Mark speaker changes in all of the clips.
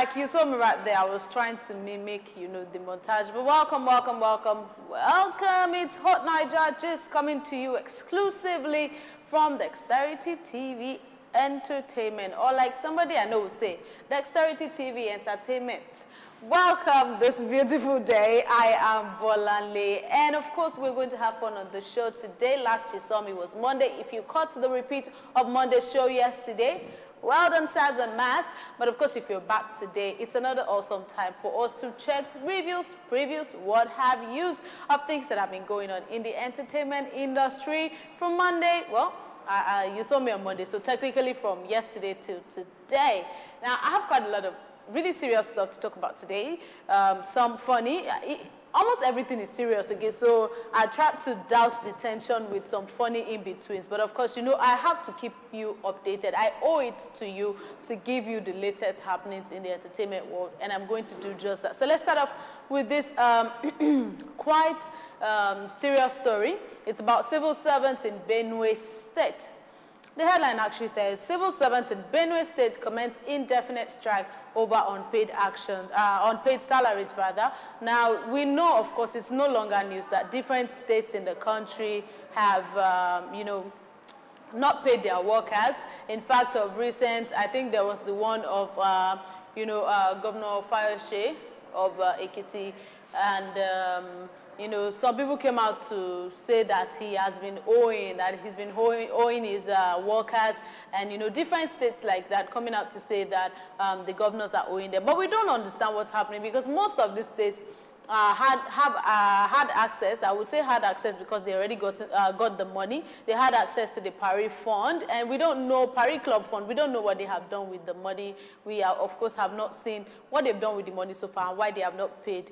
Speaker 1: like you saw me right there. I was trying to mimic, the montage. But welcome, welcome, welcome, welcome. It's Hot Naija, just coming to you exclusively from Dexterity TV Entertainment, or like somebody I know will say, Dexterity TV Entertainment. Welcome this beautiful day. I am Bolanle, and of course we're going to have fun on the show today. Last you saw me was Monday. If you caught the repeat of Monday's show yesterday, well done, Sads and Mass. But of course, if you're back today, it's another awesome time for us to check reviews, previews, what have yous of things that have been going on in the entertainment industry from Monday. Well, you saw me on Monday, so technically from yesterday to today. Now, I have quite a lot of really serious stuff to talk about today. Some funny. Almost everything is serious, okay? So I tried to douse the tension with some funny in-betweens. But of course, I have to keep you updated. I owe it to you to give you the latest happenings in the entertainment world. And I'm going to do just that. So let's start off with this quite serious story. It's about civil servants in Benue State. The headline actually says, civil servants in Benue State commence indefinite strike over unpaid unpaid salaries rather. Now, we know, of course, it's no longer news that different states in the country have, not paid their workers. In fact, of recent, I think there was the one of, Governor Fayose of Ekiti, and some people came out to say that he has been owing, owing his workers, and, different states like that coming out to say that the governors are owing them. But we don't understand what's happening because most of these states had access. I would say had access because they already got the money. They had access to the Paris Fund, and we don't know, Paris Club Fund, we don't know what they have done with the money. We of course have not seen what they've done with the money so far and why they have not paid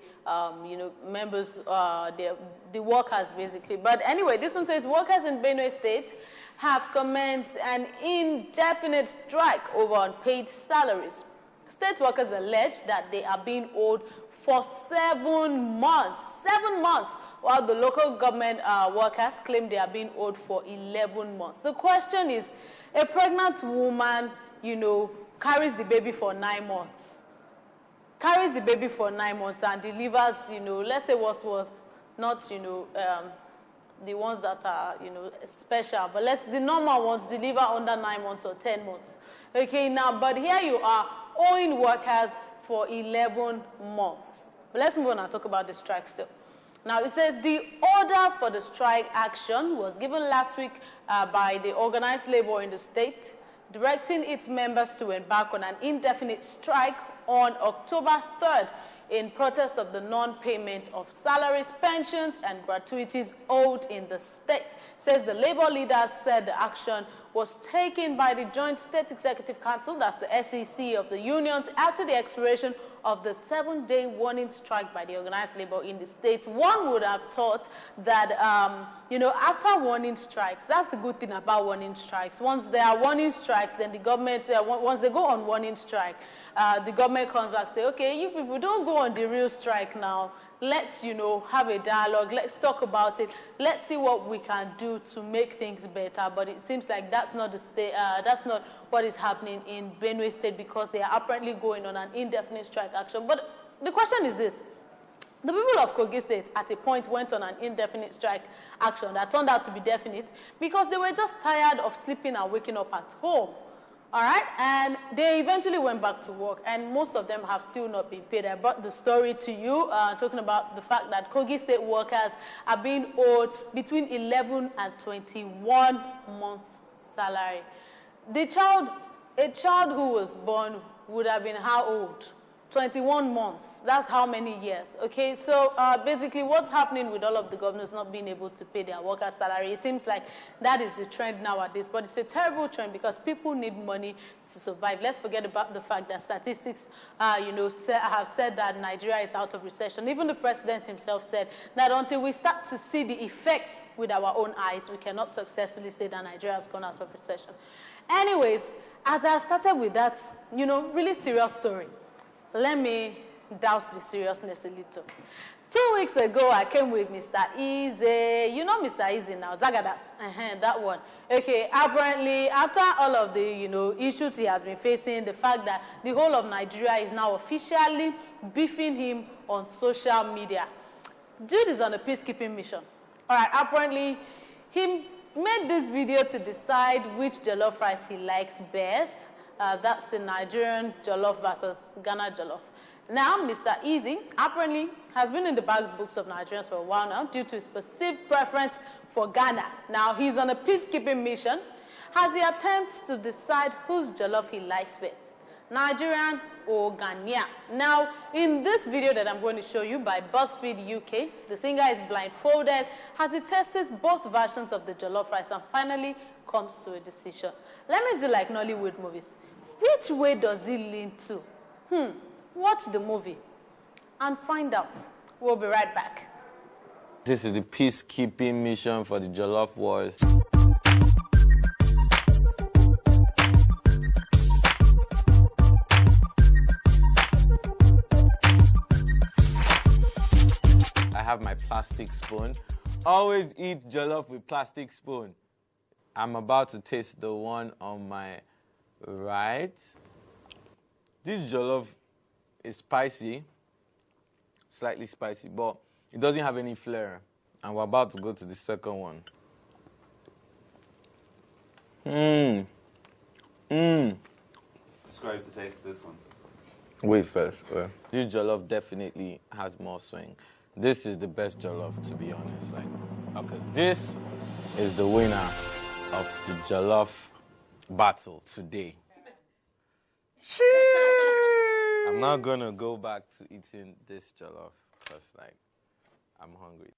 Speaker 1: members, the workers basically. But anyway, this one says workers in Benue State have commenced an indefinite strike over unpaid salaries. State workers allege that they are being owed for 7 months. 7 months, while the local government workers claim they are being owed for 11 months. The question is, a pregnant woman, carries the baby for 9 months. Carries the baby for 9 months and delivers, let's say what was not, the ones that are, special, but the normal ones deliver under 9 months or 10 months. Okay, now, but here you are owing workers for 11 months. But let's move on and talk about the strike still. Now, it says the order for the strike action was given last week by the organized labor in the state, directing its members to embark on an indefinite strike on October 3rd in protest of the non-payment of salaries, pensions, and gratuities owed in the state. Says the labor leaders said the action was taken by the Joint State Executive Council, that's the SEC of the unions, after the expiration of the 7-day warning strike by the organized labor in the state. One would have thought that, after warning strikes, that's the good thing about warning strikes. Once there are warning strikes, then the government, once they go on warning strike, the government comes back and say, okay, you people don't go on the real strike now. Let's, have a dialogue. Let's talk about it. Let's see what we can do to make things better. But it seems like that's not that's not what is happening in Benue State because they are apparently going on an indefinite strike action. But the question is this. The people of Kogi State at a point went on an indefinite strike action that turned out to be definite because they were just tired of sleeping and waking up at home. All right, and they eventually went back to work, and most of them have still not been paid. I brought the story to you, talking about the fact that Kogi State workers are being owed between 11 and 21 months' salary. A child who was born would have been how old? 21 months. That's how many years, okay? So basically what's happening with all of the governors not being able to pay their workers' salary, it seems like that is the trend nowadays, but it's a terrible trend because people need money to survive. Let's forget about the fact that statistics, have said that Nigeria is out of recession. Even the president himself said that until we start to see the effects with our own eyes, we cannot successfully say that Nigeria has gone out of recession. Anyways, as I started with that, really serious story, let me douse the seriousness a little. 2 weeks ago, I came with Mr. Easy. You know Mr. Easy now, Zagadat. That one. Okay, apparently, after all of the, issues he has been facing, the fact that the whole of Nigeria is now officially beefing him on social media. Dude is on a peacekeeping mission. All right, apparently, he made this video to decide which jollof rice he likes best. That's the Nigerian jollof versus Ghana jollof. Now, Mr. Easy apparently has been in the bad books of Nigerians for a while now due to his perceived preference for Ghana. Now, he's on a peacekeeping mission as he attempts to decide whose jollof he likes best, Nigerian or Ghanaian. Now, in this video that I'm going to show you by BuzzFeed UK, the singer is blindfolded as he tests both versions of the jollof rice and finally comes to a decision. Let me do like Nollywood movies. Which way does he lean to? Watch the movie and find out. We'll be right back.
Speaker 2: This is the peacekeeping mission for the Jollof Wars. I have my plastic spoon. Always eat jollof with plastic spoon. I'm about to taste the one on my right. This jollof is spicy, slightly spicy, but it doesn't have any flair. And we're about to go to the second one.
Speaker 3: Describe the taste of this one.
Speaker 2: Wait first. This jollof definitely has more swing. This is the best jollof, to be honest. Okay, this is the winner of the jollof battle today. I'm not gonna go back to eating this jollof because, I'm hungry.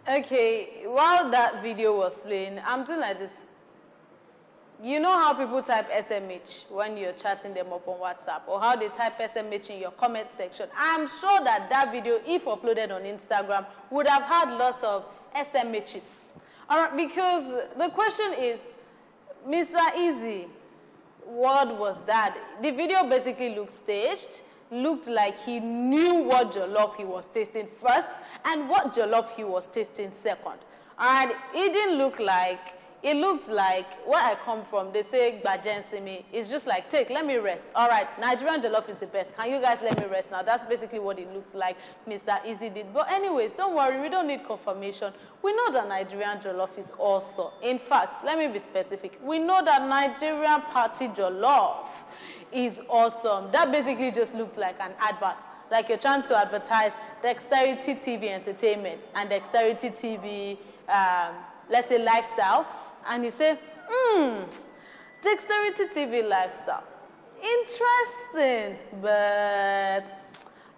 Speaker 1: Okay, while that video was playing, I'm doing like this. You know how people type SMH when you're chatting them up on WhatsApp, or how they type SMH in your comment section? I'm sure that that video, if uploaded on Instagram, would have had lots of SMHs. All right, because the question is, Mr. Easy, what was that? The video basically looked staged. Looked like he knew what jollof he was tasting first and what jollof he was tasting second. And it didn't look like, it looked like where I come from, they say, Gbajensimi, it's just like, let me rest. All right, Nigerian jollof is the best. Can you guys let me rest now? That's basically what it looks like Mr. Easy did. But anyways, don't worry, we don't need confirmation. We know that Nigerian jollof is also. In fact, let me be specific. We know that Nigerian party jollof is awesome. That basically just looks like an advert. Like you're trying to advertise Dexterity TV Entertainment and Dexterity TV, let's say, Lifestyle. And you say, Dexterity TV Lifestyle. Interesting, but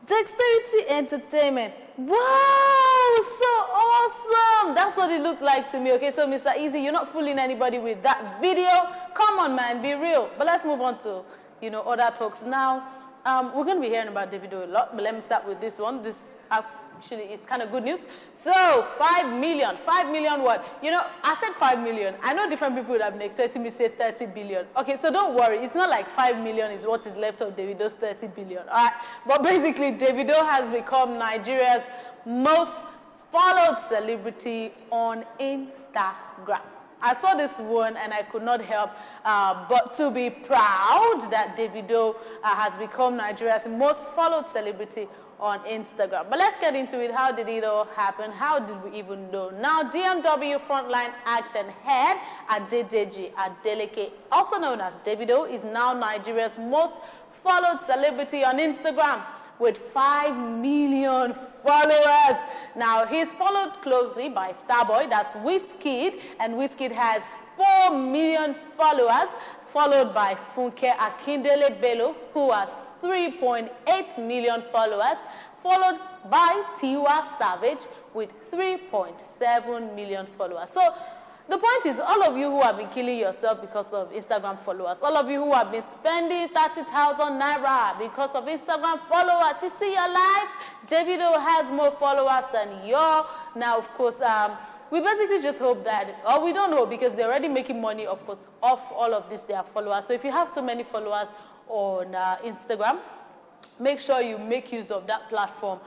Speaker 1: Dexterity Entertainment. Wow, so awesome. That's what it looked like to me. Okay, so Mr. Easy, you're not fooling anybody with that video. Come on, man, be real. But let's move on to, other talks now. We're going to be hearing about Davido a lot, but let me start with this one. This actually is kind of good news. So, 5 million. 5 million what? I said 5 million. I know different people would have been expecting me to say 30 billion. Okay, so don't worry. It's not like 5 million is what is left of Davido's 30 billion. All right? But basically, Davido has become Nigeria's most followed celebrity on Instagram. I saw this one and I could not help but to be proud that Davido has become Nigeria's most followed celebrity on Instagram. But let's get into it. How did it all happen? How did we even know? Now, DMW frontline act and head Adedeji Adeleke, also known as Davido, is now Nigeria's most followed celebrity on Instagram with 5 million followers. Now, he's followed closely by Starboy, that's Wizkid, and Wizkid has 4 million followers, followed by Funke Akindele Bello, who has 3.8 million followers, followed by Tiwa Savage with 3.7 million followers. So the point is, all of you who have been killing yourself because of Instagram followers, all of you who have been spending 30,000 naira because of Instagram followers, you see your life, Davido has more followers than you. Now, of course, we basically just hope that, or we don't know, because they're already making money, of course, off all of this, their followers. So if you have so many followers on Instagram, make sure you make use of that platform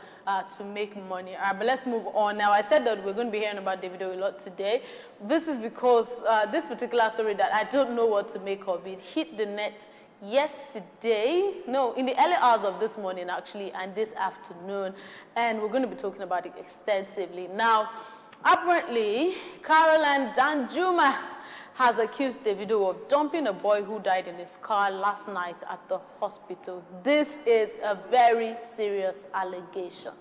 Speaker 1: to make money. All right, but let's move on. Now, I said that we're going to be hearing about Davido a lot today. This is because this particular story that I don't know what to make of it hit the net yesterday, no, in the early hours of this morning, actually, and this afternoon. And we're going to be talking about it extensively. Now, apparently, Caroline Danjuma has accused Davido of dumping a boy who died in his car last night at the hospital. This is a very serious allegation.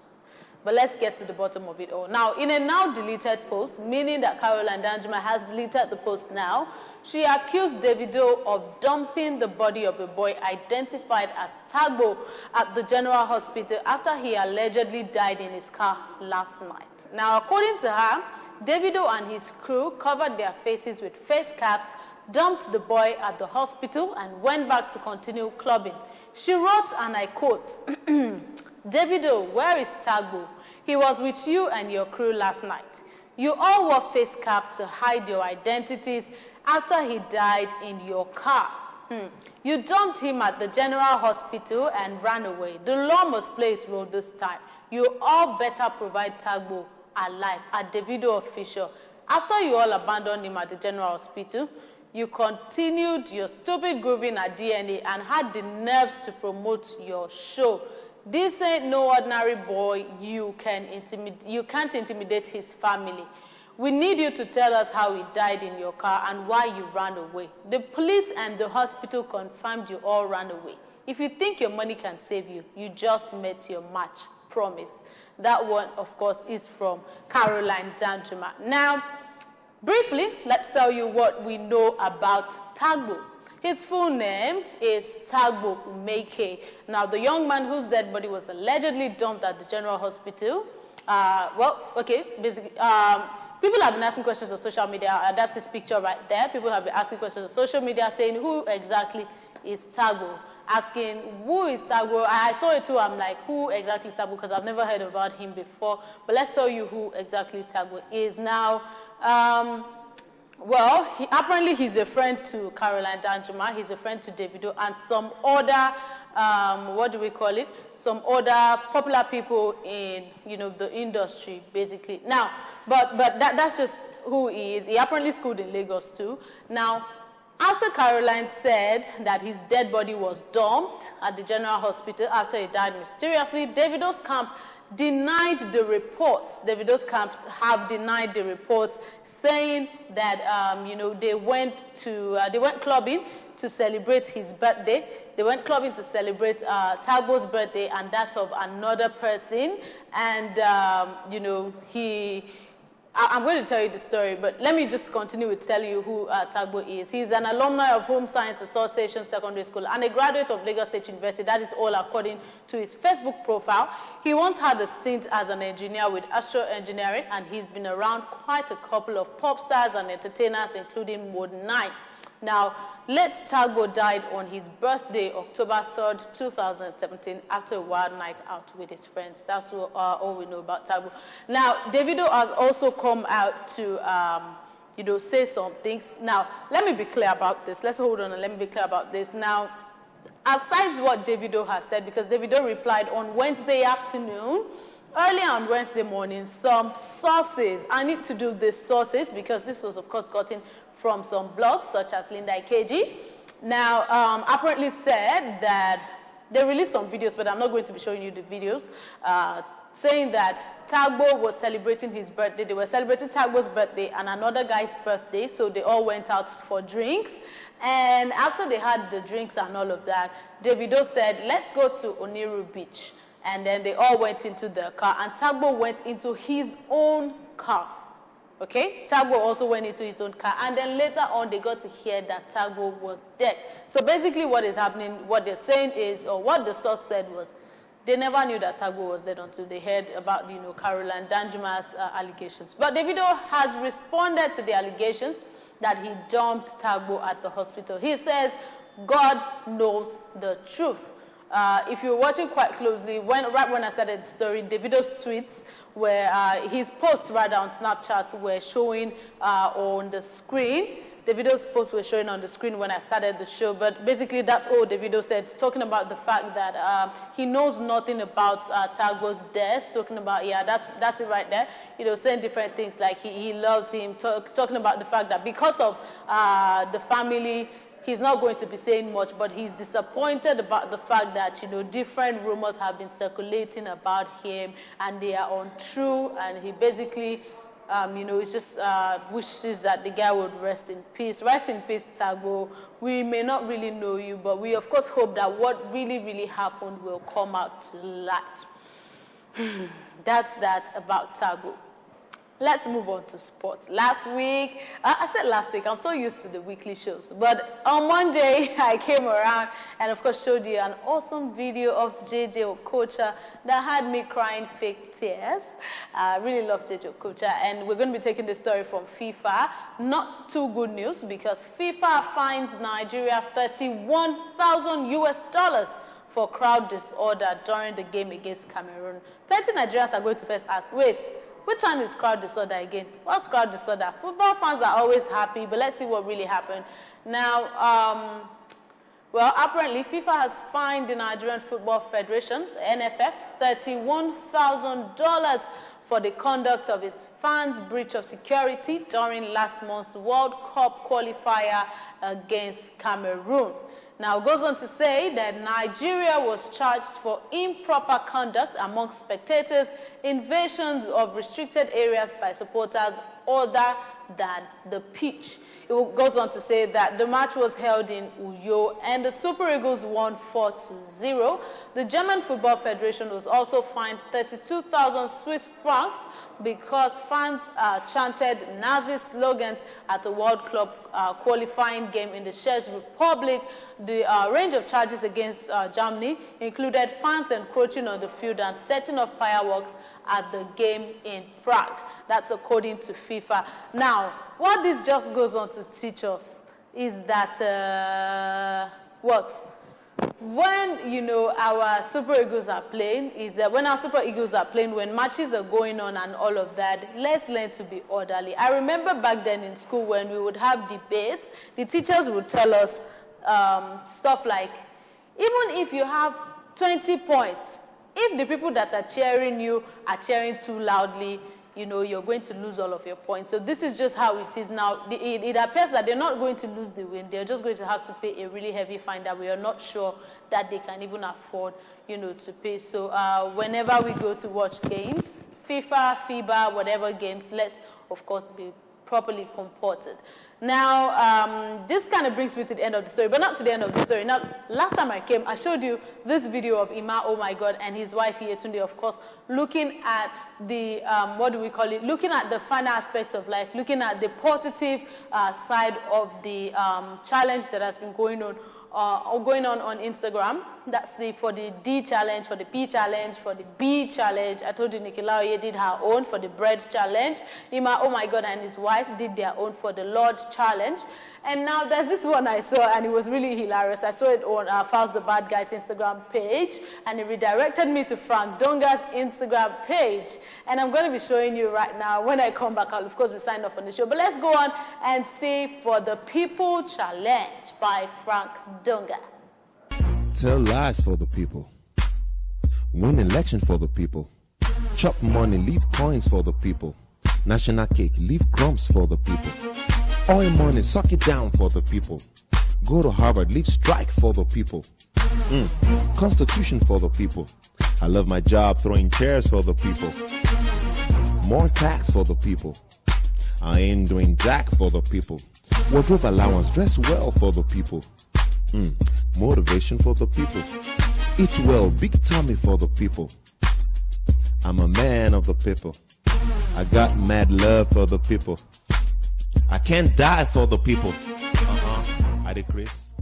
Speaker 1: But let's get to the bottom of it all. Now, in a now deleted post, meaning that Caroline Danjuma has deleted the post now, she accused Davido of dumping the body of a boy identified as Tagbo at the General Hospital after he allegedly died in his car last night. Now, according to her, Davido and his crew covered their faces with face caps, dumped the boy at the hospital, and went back to continue clubbing. She wrote, and I quote, "Davido, where is Tagbo? He was with you and your crew last night. You all wore face cap to hide your identities after he died in your car. You dumped him at the General Hospital and ran away. The law must play its role this time. You all better provide Tagbo alive at Davido official. After you all abandoned him at the General Hospital, you continued your stupid grooving at DNA and had the nerves to promote your show. This ain't no ordinary boy. You can't intimidate his family. We need you to tell us how he died in your car and why you ran away. The police and the hospital confirmed you all ran away. If you think your money can save you, you just met your match. Promise." That one, of course, is from Caroline Danjuma. Now, briefly, let's tell you what we know about Tagbo. His full name is Tagbo Umeke. Now, the young man whose dead body was allegedly dumped at the General Hospital, basically, people have been asking questions on social media. That's his picture right there. People have been asking questions on social media saying, who exactly is Tagbo? Asking, who is Tagbo? I saw it too. I'm like, who exactly is Tagbo? Because I've never heard about him before. But let's tell you who exactly Tagbo is. Now, apparently he's a friend to Caroline Danjuma. He's a friend to Davido and some other, some other popular people in, the industry, basically. Now, but that's just who he is. He apparently schooled in Lagos too. Now, after Caroline said that his dead body was dumped at the General Hospital after he died mysteriously, Davido's camp denied the reports. Davido's camp have denied the reports, saying that they went clubbing to celebrate his birthday. They went clubbing to celebrate Tagbo's birthday and that of another person, and I'm going to tell you the story, but let me just continue with telling you who Tagbo is. He's an alumni of Home Science Association Secondary School and a graduate of Lagos State University. That is all according to his Facebook profile. He once had a stint as an engineer with Astro Engineering, and he's been around quite a couple of pop stars and entertainers, including Mode 9. Now, late Tagbo died on his birthday, October 3rd, 2017, after a wild night out with his friends. That's all we know about Tagbo. Now, Davido has also come out to, say some things. Now, let me be clear about this. Let's hold on and let me be clear about this. Now, aside what Davido has said, because Davido replied on Wednesday afternoon, early on Wednesday morning, some sources, I need to do this sources because this was, of course, gotten from some blogs such as Linda Ikeji. Now, apparently said that they released some videos, but I'm not going to be showing you the videos, saying that Tagbo was celebrating his birthday. They were celebrating Tagbo's birthday and another guy's birthday, so they all went out for drinks. And after they had the drinks and all of that, Davido said, let's go to Oniru Beach. And then they all went into their car, and Tagbo went into his own car. Okay, Tagbo also went into his own car, and then later on they got to hear that Tagbo was dead. So basically what is happening, what they're saying is, or what the source said was, they never knew that Tagbo was dead until they heard about, Caroline Danjuma's allegations. But Davido has responded to the allegations that he dumped Tagbo at the hospital. He says, God knows the truth. If you're watching quite closely, right when I started the story, Davido's tweets his posts rather on Snapchat were showing on the screen. Davido's posts were showing on the screen when I started the show, but basically that's all Davido said, talking about the fact that he knows nothing about Tagbo's death, talking about, that's it right there, saying different things like he loves him, talking about the fact that because of the family, he's not going to be saying much, but he's disappointed about the fact that, different rumors have been circulating about him and they are untrue, and he basically, it's just wishes that the guy would rest in peace. Rest in peace, Tagbo. We may not really know you, but we, of course, hope that what really, really happened will come out to light. That's that about Tagbo. Let's move on to sports. Last week, I said last week, I'm so used to the weekly shows, but on Monday, I came around and, of course, showed you an awesome video of JJ Okocha that had me crying fake tears. I really love JJ Okocha, and we're going to be taking the story from FIFA. Not too good news, because FIFA fines Nigeria $31,000 US for crowd disorder during the game against Cameroon. Plenty Nigerians are going to first ask, wait, which one is crowd disorder again? What's crowd disorder? Football fans are always happy, but let's see what really happened. Now, well, apparently FIFA has fined the Nigerian Football Federation, the NFF, $31,000 for the conduct of its fans' breach of security during last month's World Cup qualifier against Cameroon. Now, it goes on to say that Nigeria was charged for improper conduct among spectators, invasions of restricted areas by supporters other than the pitch. It goes on to say that the match was held in Uyo and the Super Eagles won 4-0. The German Football Federation was also fined 32,000 Swiss francs because fans chanted Nazi slogans at the World Cup qualifying game in the Czech Republic. The range of charges against Germany included fans encroaching on the field and setting off fireworks at the game in Prague. That's according to FIFA. Now, what this just goes on to teach us is that when, our Super Eagles are playing, when matches are going on and all of that, let's learn to be orderly. I remember back then in school when we would have debates, the teachers would tell us stuff like, even if you have 20 points, if the people that are cheering you are cheering too loudly, you're going to lose all of your points. So this is just how it is now. It appears that they're not going to lose the win. They're just going to have to pay a really heavy fine that we are not sure that they can even afford, to pay. So whenever we go to watch games, FIFA, FIBA, whatever games, let's, of course, be properly comported. Now, this kind of brings me to the end of the story, but not to the end of the story. Now, last time I came, I showed you this video of Ima, oh my God, and his wife Yetunde, of course, looking at the, looking at the fun aspects of life, looking at the positive side of the challenge that has been going on Instagram. That's for the D challenge, for the P challenge, for the B challenge. I told you Nikki Laoye did her own for the bread challenge. Ima, oh my God, and his wife did their own for the Lord challenge. And now there's this one I saw, and it was really hilarious. I saw it on Fouls the Bad Guy's Instagram page, and it redirected me to Frank Donga's Instagram page. And I'm going to be showing you right now. When I come back, I'll of course be signed off on the show. But let's go on and see for the People Challenge by Frank Donga.
Speaker 3: Tell lies for the people. Win election for the people. Chop money, leave coins for the people. National cake, leave crumbs for the people. Oil money, suck it down for the people. Go to Harvard, leave strike for the people. Constitution for the people. I love my job, throwing chairs for the people. More tax for the people. I ain't doing jack for the people. Wardrobe allowance, dress well for the people. Motivation for the people. Eat well, big tummy for the people. I'm a man of the people. I got mad love for the people. I can't die for the people. I did, Chris.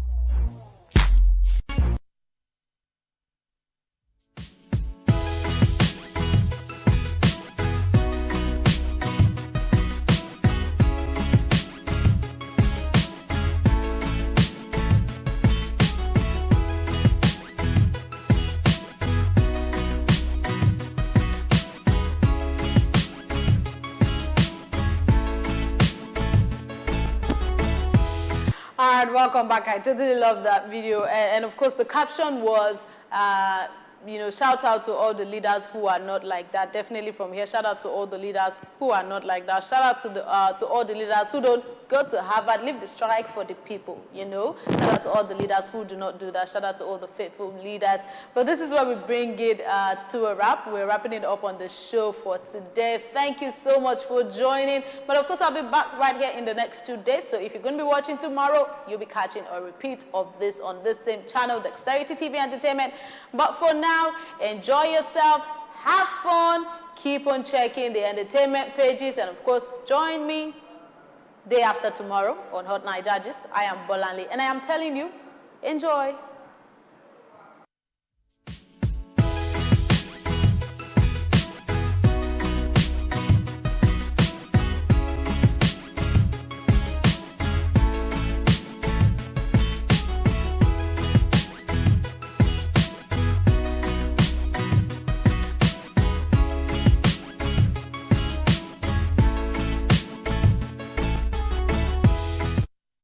Speaker 1: All right, welcome back. I totally love that video. And of course, the caption was, you know, shout out to all the leaders who are not like that. Definitely from here, shout out to all the leaders who are not like that. Shout out to all the leaders who don't go to Harvard, leave the strike for the people, you know. Shout out to all the leaders who do not do that. Shout out to all the faithful leaders. But this is where we bring it to a wrap. We're wrapping it up on the show for today. Thank you so much for joining. But of course, I'll be back right here in the next 2 days. So if you're going to be watching tomorrow, you'll be catching a repeat of this on this same channel, Dexterity TV Entertainment. But for now, enjoy yourself, have fun, keep on checking the entertainment pages, and of course, join me day after tomorrow on Hot Naija GIST. I am Bolanle, and I am telling you, enjoy.